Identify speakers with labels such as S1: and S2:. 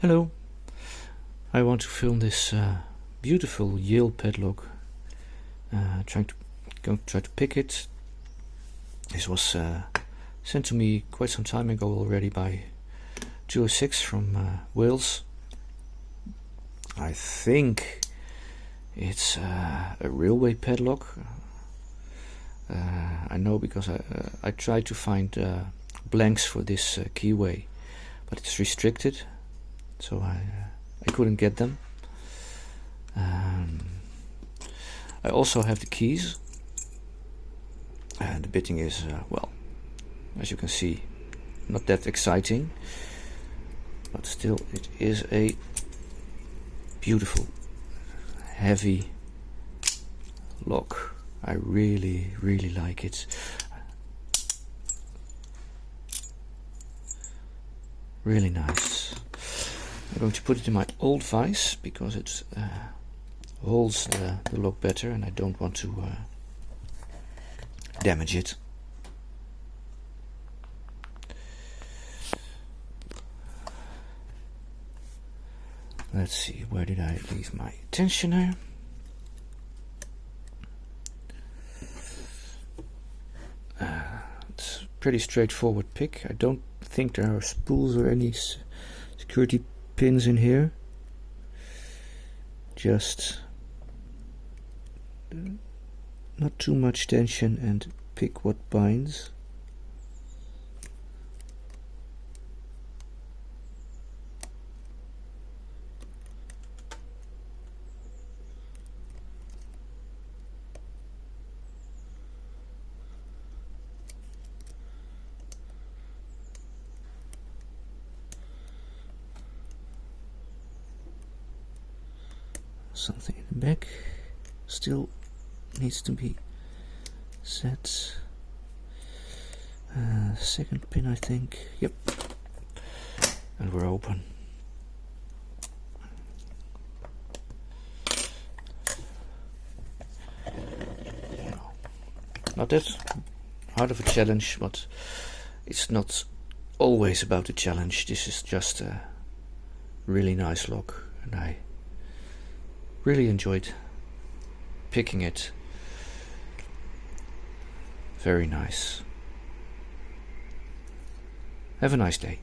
S1: Hello, I want to film this beautiful Yale padlock. Going to try to pick it. This was sent to me quite some time ago already by 206 from Wales. I think it's a railway padlock. I know because I tried to find blanks for this keyway, but it's restricted, so I couldn't get them. I also have the keys, and the bitting is, well, as you can see, not that exciting, but still it is a beautiful, heavy lock. I really like it. Really nice. I'm going to put it in my old vise because it holds the lock better, and I don't want to damage it. Let's see, where did I leave my tensioner? It's a pretty straightforward pick. I don't think there are spools or any security pins in here. Just not too much tension and pick what binds. Something in the back still needs to be set. Second pin, I think. Yep. And we're open. Not that hard of a challenge, but it's not always about the challenge. This is just a really nice lock, and I really enjoyed picking it. Very nice. Have a nice day.